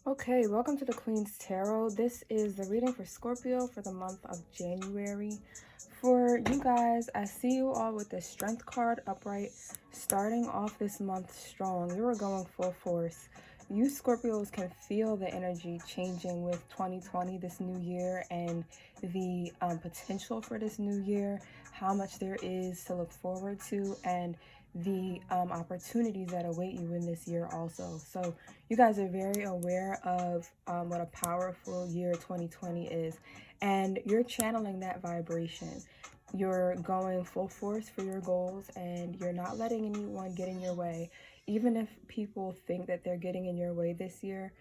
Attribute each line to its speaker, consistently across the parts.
Speaker 1: Okay, welcome to the Queen's Tarot. This is the reading for Scorpio for the month of January. For you guys, I see you all with the Strength card upright, starting off this month strong. You are going full force. You Scorpios can feel the energy changing with 2020, this new year, and the potential for this new year, how much there is to look forward to, and the opportunities that await you in this year also. So you guys are very aware of what a powerful year 2020 is, and you're channeling that vibration. You're going full force for your goals, and you're not letting anyone get in your way. Even if people think that they're getting in your way this year,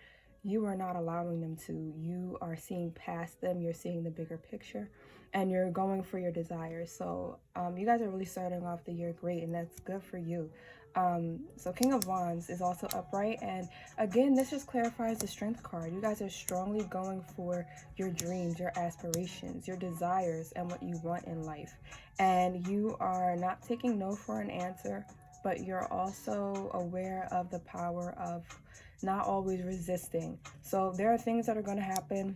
Speaker 1: you are not allowing them to. You are seeing past them, you're seeing the bigger picture, and you're going for your desires. So you guys are really starting off the year great, and that's good for you. So King of Wands is also upright, and again, this just clarifies the Strength card. You guys are strongly going for your dreams, your aspirations, your desires, and what you want in life. And you are not taking no for an answer, but you're also aware of the power of not always resisting. So there are things that are going to happen,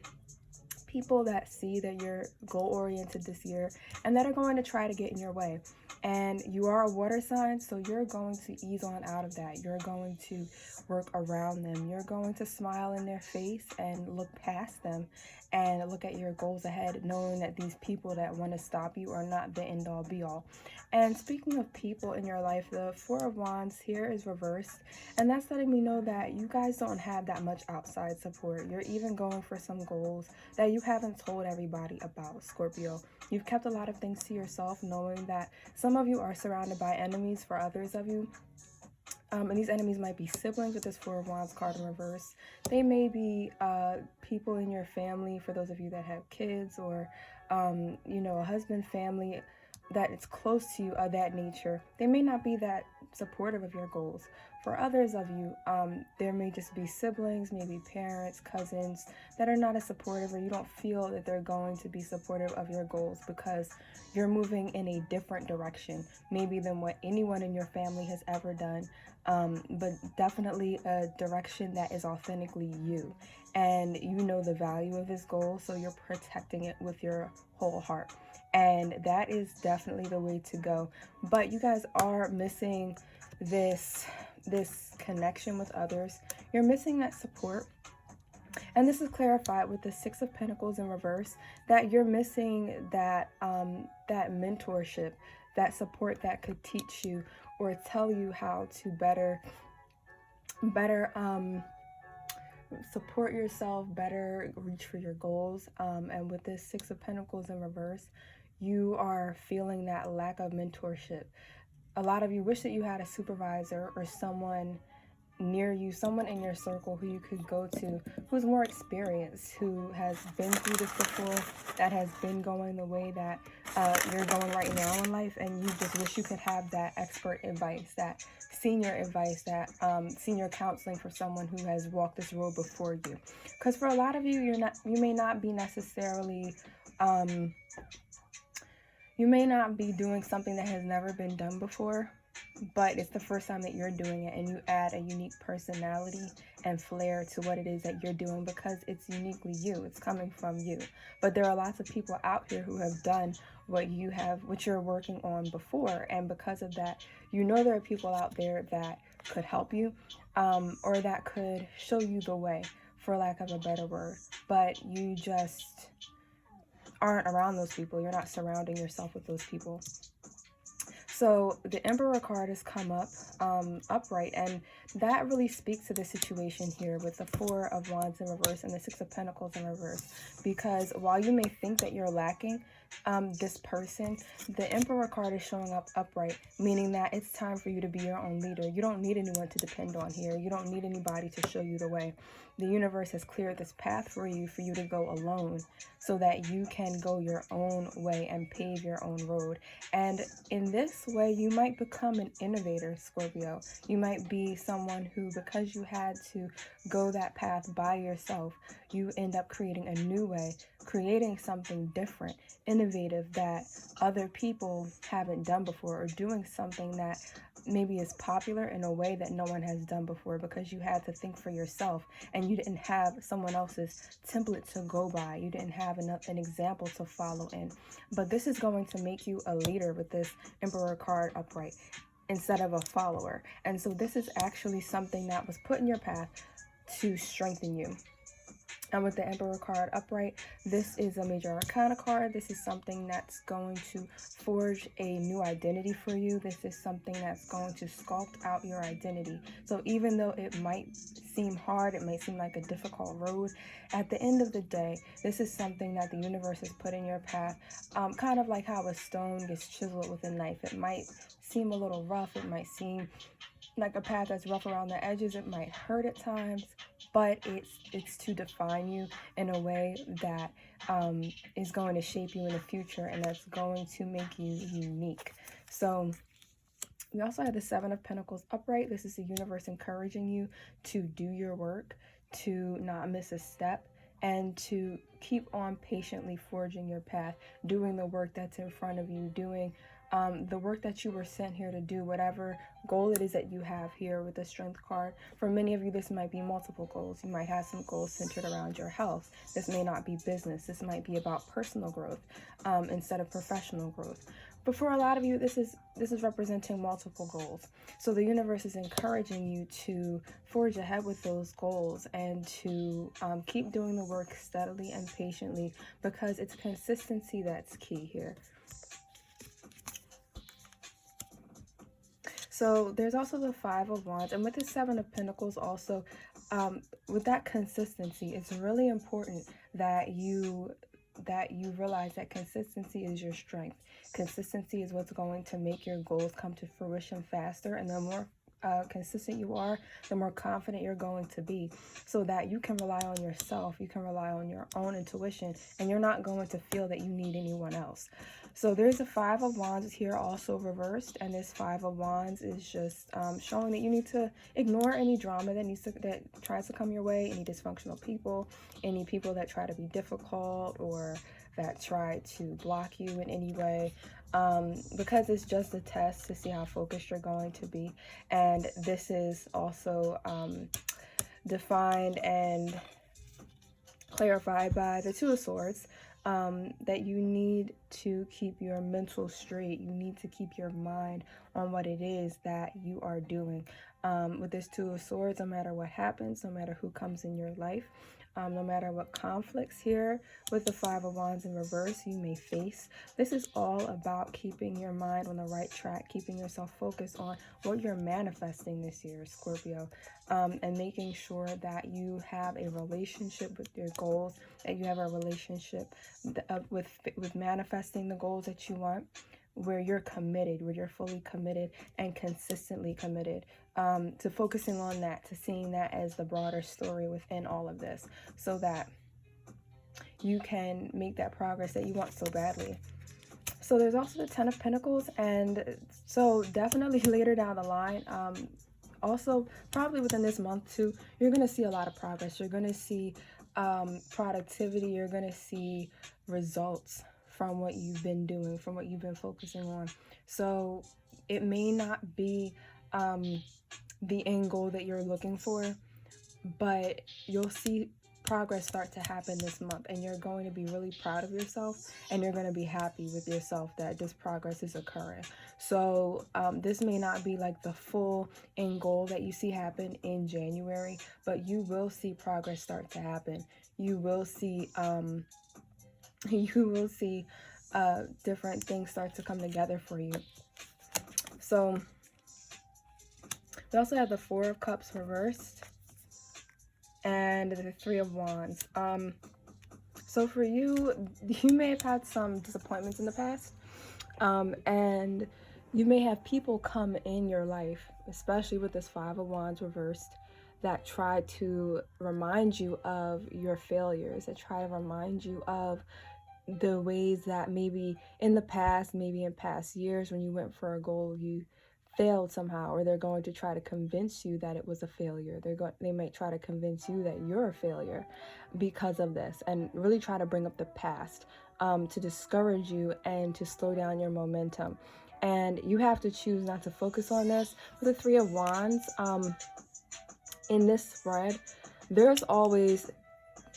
Speaker 1: people that see that you're goal-oriented this year and that are going to try to get in your way. And you are a water sign, so you're going to ease on out of that. You're going to work around them. You're going to smile in their face and look past them and look at your goals ahead, knowing that these people that want to stop you are not the end-all be-all. And speaking of people in your life, the Four of Wands here is reversed, and that's letting me know that you guys don't have that much outside support. You're even going for some goals that you haven't told everybody about, Scorpio. You've kept a lot of things to yourself, knowing that some of you are surrounded by enemies for others of you. And these enemies might be siblings with this Four of Wands card in reverse. They may be people in your family, for those of you that have kids, or, a husband, family that it's close to you of that nature. They may not be that supportive of your goals. For others of you, there may just be siblings, maybe parents, cousins that are not as supportive, or you don't feel that they're going to be supportive of your goals because you're moving in a different direction, maybe than what anyone in your family has ever done, but definitely a direction that is authentically you. And you know the value of this goal, so you're protecting it with your whole heart. And that is definitely the way to go. But you guys are missing this connection with others. You're missing that support. And this is clarified with the Six of Pentacles in reverse, that you're missing that that mentorship, that support that could teach you or tell you how to better support yourself, better reach for your goals. And with this Six of Pentacles in reverse, you are feeling that lack of mentorship. A lot of you wish that you had a supervisor or someone near you, someone in your circle who you could go to, who's more experienced, who has been through this before, that has been going the way that you're going right now in life, and you just wish you could have that expert advice, that senior advice, that senior counseling for someone who has walked this road before you. Because for a lot of you, you may not be necessarily you may not be doing something that has never been done before, but it's the first time that you're doing it, and you add a unique personality and flair to what it is that you're doing because it's uniquely you. It's coming from you. But there are lots of people out here who have done what you're working on before, and because of that, you know there are people out there that could help you, or that could show you the way, for lack of a better word. But you just aren't around those people. You're not surrounding yourself with those people. So the Emperor card has come up upright, and that really speaks to the situation here with the Four of Wands in reverse and the Six of Pentacles in reverse. Because while you may think that you're lacking this person, the Emperor card is showing up upright, meaning that it's time for you to be your own leader. You don't need anyone to depend on here. You don't need anybody to show you the way. The universe has cleared this path for you to go alone, so that you can go your own way and pave your own road. And in this way, you might become an innovator, Scorpio. You might be someone who, because you had to go that path by yourself, you end up creating a new way, creating something different, innovative, that other people haven't done before, or doing something that maybe is popular in a way that no one has done before, because you had to think for yourself and you didn't have someone else's template to go by. You didn't have an example to follow in. But this is going to make you a leader with this Emperor card upright instead of a follower. And so this is actually something that was put in your path to strengthen you. And with the Emperor card upright, this is a major arcana card. This is something that's going to forge a new identity for you. This is something that's going to sculpt out your identity. So even though it might seem hard, it might seem like a difficult road, at the end of the day, this is something that the universe has put in your path, kind of like how a stone gets chiseled with a knife. It might seem a little rough. It might seem like a path that's rough around the edges. It might hurt at times, but it's to define you in a way that is going to shape you in the future, and that's going to make you unique. So we also have the Seven of Pentacles upright. This is the universe encouraging you to do your work, to not miss a step, and to keep on patiently forging your path, doing the work that's in front of you, doing the work that you were sent here to do, whatever goal it is that you have here with the Strength card. For many of you, this might be multiple goals. You might have some goals centered around your health. This may not be business. This might be about personal growth instead of professional growth. But for a lot of you, this is representing multiple goals. So the universe is encouraging you to forge ahead with those goals and to keep doing the work steadily and patiently, because it's consistency that's key here. So there's also the Five of Wands, and with the Seven of Pentacles also, with that consistency, it's really important that you realize that consistency is your strength. Consistency is what's going to make your goals come to fruition faster, and the more consistent you are, the more confident you're going to be, so that you can rely on yourself, you can rely on your own intuition, and you're not going to feel that you need anyone else. So there's a Five of Wands here also reversed, and this Five of Wands is just showing that you need to ignore any drama that tries to come your way, any dysfunctional people, any people that try to be difficult or that try to block you in any way, because it's just a test to see how focused you're going to be. And this is also defined and clarified by the Two of Swords, that you need to keep your mental straight. You need to keep your mind on what it is that you are doing. With this Two of Swords, no matter what happens, no matter who comes in your life, no matter what conflicts here with the Five of Wands in reverse you may face, this is all about keeping your mind on the right track, keeping yourself focused on what you're manifesting this year, Scorpio, and making sure that you have a relationship with your goals, that you have a relationship with manifesting the goals that you want, where you're committed, where you're fully committed and consistently committed, to focusing on that, to seeing that as the broader story within all of this, so that you can make that progress that you want so badly. So there's also the Ten of Pentacles, and so definitely later down the line, also probably within this month too, you're going to see a lot of progress. You're going to see productivity. You're going to see results from what you've been doing, from what you've been focusing on. So it may not be the end goal that you're looking for, but you'll see progress start to happen this month, and you're going to be really proud of yourself, and you're going to be happy with yourself that this progress is occurring. So this may not be like the full end goal that you see happen in January, but you will see progress start to happen. You will see different things start to come together for you. So we also have the Four of Cups reversed and the Three of Wands. So for you, you may have had some disappointments in the past, and you may have people come in your life, especially with this Five of Wands reversed, that try to remind you of your failures, that try to remind you of the ways that maybe in the past, maybe in past years when you went for a goal, you failed somehow, or they're going to try to convince you that it was a failure. They might try to convince you that you're a failure because of this, and really try to bring up the past, to discourage you and to slow down your momentum. And you have to choose not to focus on this. With the Three of Wands, in this spread, there's always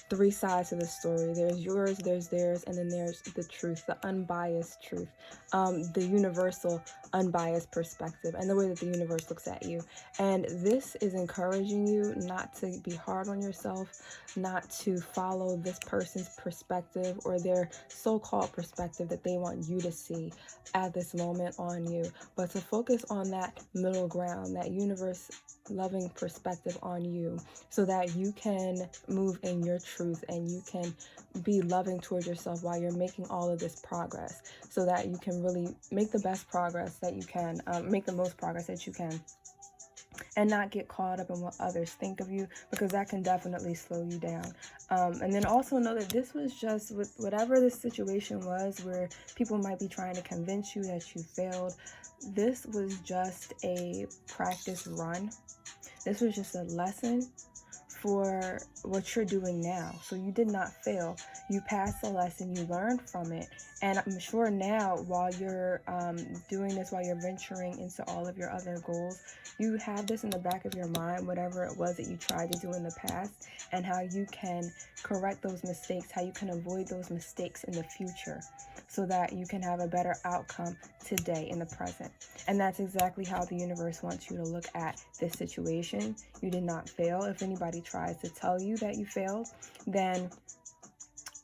Speaker 1: three sides to the story. There's yours, there's theirs, and then there's the truth, the unbiased truth, the universal unbiased perspective, and the way that the universe looks at you. And this is encouraging you not to be hard on yourself, not to follow this person's perspective or their so-called perspective that they want you to see at this moment on you, but to focus on that middle ground, that universe loving perspective on you, so that you can move in your truth and you can be loving towards yourself while you're making all of this progress, so that you can really make the best progress that you can, make the most progress that you can, and not get caught up in what others think of you, because that can definitely slow you down. And then also know that this was just, with whatever this situation was where people might be trying to convince you that you failed, this was just a practice run. This was just a lesson for what you're doing now. So you did not fail. You passed the lesson, you learned from it. And I'm sure now, while you're doing this, while you're venturing into all of your other goals, you have this in the back of your mind, whatever it was that you tried to do in the past, and how you can correct those mistakes, how you can avoid those mistakes in the future, so that you can have a better outcome today in the present. And that's exactly how the universe wants you to look at this situation. You did not fail. If anybody tries to tell you that you failed, then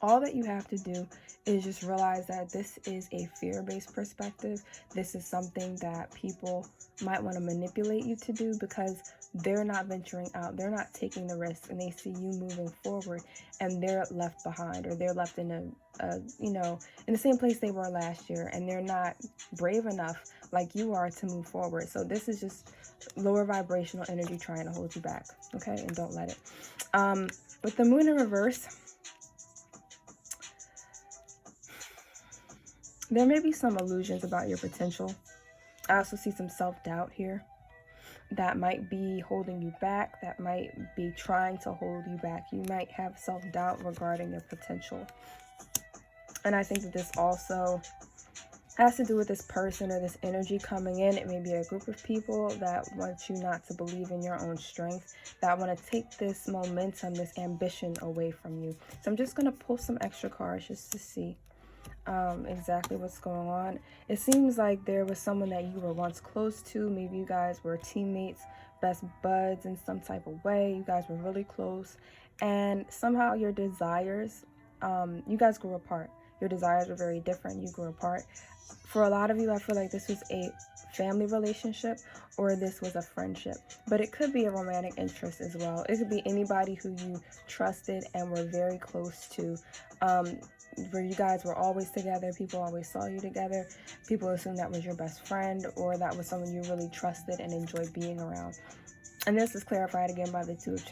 Speaker 1: all that you have to do is just realize that this is a fear-based perspective. This is something that people might want to manipulate you to do, because they're not venturing out, they're not taking the risk, and they see you moving forward and they're left behind, or they're left in in the same place they were last year, and they're not brave enough like you are to move forward. So this is just lower vibrational energy trying to hold you back, okay? And don't let it. With the moon in reverse, there may be some illusions about your potential. I also see some self-doubt here that might be holding you back, that might be trying to hold you back. You might have self-doubt regarding your potential. And I think that this also has to do with this person or this energy coming in. It may be a group of people that want you not to believe in your own strength, that want to take this momentum, this ambition away from you. So I'm just going to pull some extra cards just to see exactly what's going on. It seems like there was someone that you were once close to. Maybe you guys were teammates, best buds in some type of way. You guys were really close, and somehow your desires, you guys grew apart. Your desires were very different. You grew apart. For a lot of you, I feel like this was a family relationship, or this was a friendship, but it could be a romantic interest as well. It could be anybody who you trusted and were very close to, where you guys were always together. People always saw you together. People assumed that was your best friend, or that was someone you really trusted and enjoyed being around. And this is clarified again by the Two of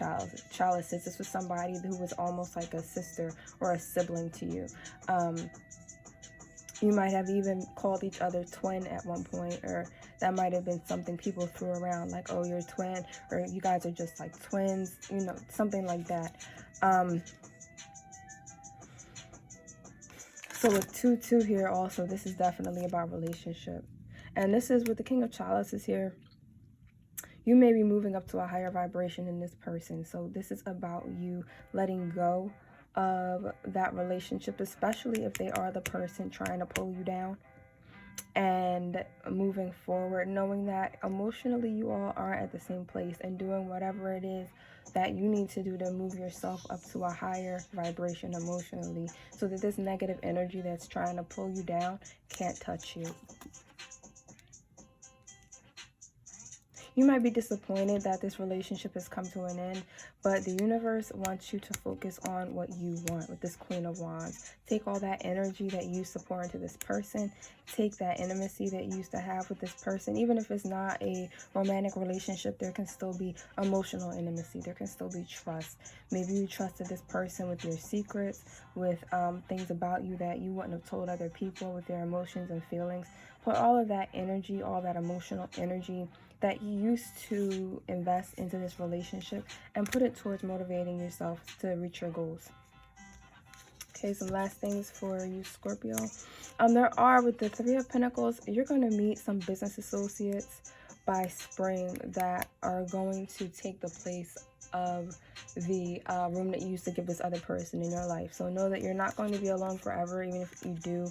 Speaker 1: Chalices. This was somebody who was almost like a sister or a sibling to you. You might have even called each other twin at one point, or that might have been something people threw around, like, oh, you're a twin, or you guys are just like twins, something like that. So with 2-2 here also, this is definitely about relationship. And this is with the King of Chalices here. You may be moving up to a higher vibration in this person. So this is about you letting go of that relationship, especially if they are the person trying to pull you down, and moving forward, knowing that emotionally you all aren't at the same place, and doing whatever it is that you need to do to move yourself up to a higher vibration emotionally, so that this negative energy that's trying to pull you down can't touch you. You might be disappointed that this relationship has come to an end, but the universe wants you to focus on what you want with this Queen of Wands. Take all that energy that you used to pour into this person. Take that intimacy that you used to have with this person. Even if it's not a romantic relationship, there can still be emotional intimacy. There can still be trust. Maybe you trusted this person with your secrets, with things about you that you wouldn't have told other people, with their emotions and feelings. put all of that energy, all that emotional energy that you used to invest into this relationship, and put it towards motivating yourself to reach your goals. Okay, some last things for you, Scorpio. There are, with the Three of Pentacles, you're going to meet some business associates by spring that are going to take the place of the room that you used to give this other person in your life. So know that you're not going to be alone forever, even if you do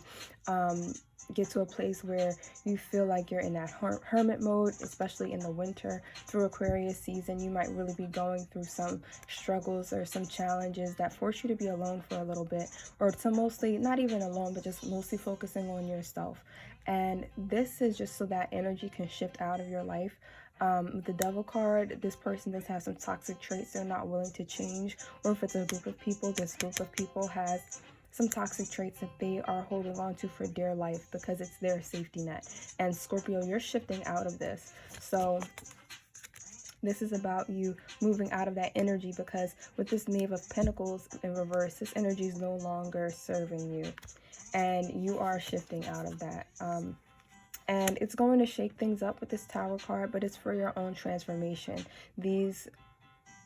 Speaker 1: get to a place where you feel like you're in that hermit mode, especially in the winter. Through Aquarius season, you might really be going through some struggles or some challenges that force you to be alone for a little bit, or to mostly, not even alone, but just mostly focusing on yourself. And this is just so that energy can shift out of your life. The Devil card, this person does have some toxic traits they're not willing to change, or if it's a group of people, this group of people has some toxic traits that they are holding on to for dear life because it's their safety net. And Scorpio, you're shifting out of this. So this is about you moving out of that energy, because with this Knave of Pentacles in reverse, this energy is no longer serving you. And you are shifting out of that. And it's going to shake things up with this Tower card, but it's for your own transformation. These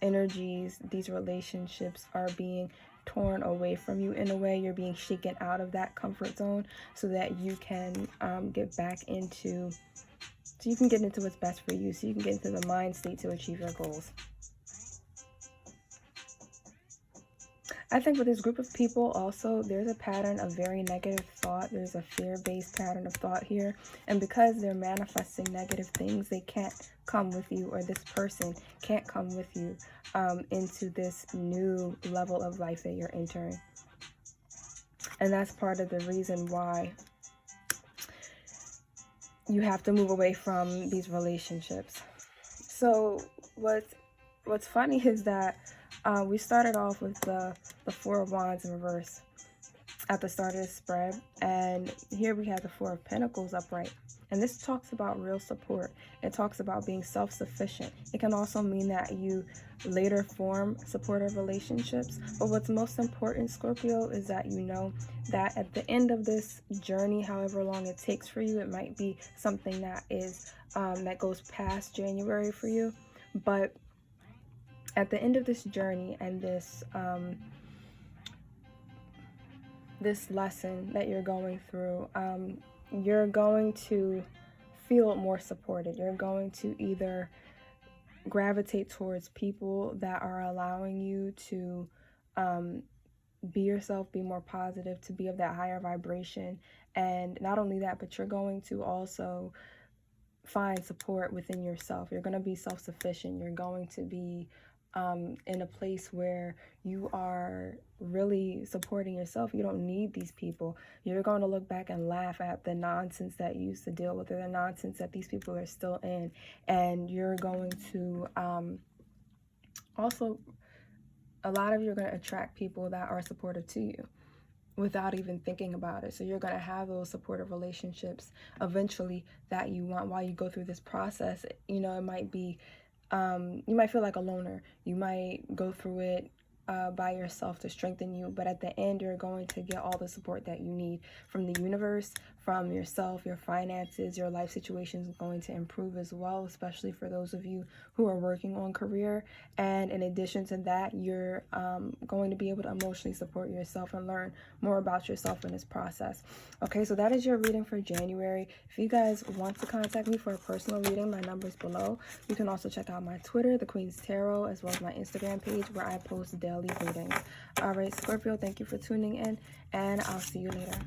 Speaker 1: energies, these relationships are being torn away from you in a way. You're being shaken out of that comfort zone so that you can get back into, so you can get into what's best for you, so you can get into the mind state to achieve your goals. I think with this group of people also, there's a pattern of very negative thought. There's a fear-based pattern of thought here. And because they're manifesting negative things, they can't come with you, or this person can't come with you into this new level of life that you're entering. And that's part of the reason why you have to move away from these relationships. So what's funny is that we started off with the Four of Wands in reverse at the start of the spread, and here we have the Four of Pentacles upright. And this talks about real support. It talks about being self-sufficient. It can also mean that you later form supportive relationships. But what's most important, Scorpio, is that you know that at the end of this journey, however long it takes for you, it might be something that is that goes past January for you. But at the end of this journey and this this lesson that you're going through, you're going to feel more supported. You're going to either gravitate towards people that are allowing you to be yourself, be more positive, to be of that higher vibration. And not only that, but you're going to also find support within yourself. You're going to be self-sufficient. You're going to be in a place where you are really supporting yourself. You don't need these people. You're going to look back and laugh at the nonsense that you used to deal with, or the nonsense that these people are still in. And you're going to also, a lot of you are going to attract people that are supportive to you without even thinking about it. So you're going to have those supportive relationships eventually that you want while you go through this process. You know, it might be you might feel like a loner. You might go through it by yourself to strengthen you, but at the end you're going to get all the support that you need from the universe, from yourself. Your finances, your life situation is going to improve as well, especially for those of you who are working on career. And in addition to that, you're going to be able to emotionally support yourself and learn more about yourself in this process. Okay, so that is your reading for January. If you guys want to contact me for a personal reading, my number is below. You can also check out my Twitter, The Queen's Tarot, as well as my Instagram page where I post daily readings. All right, Scorpio, thank you for tuning in, and I'll see you later.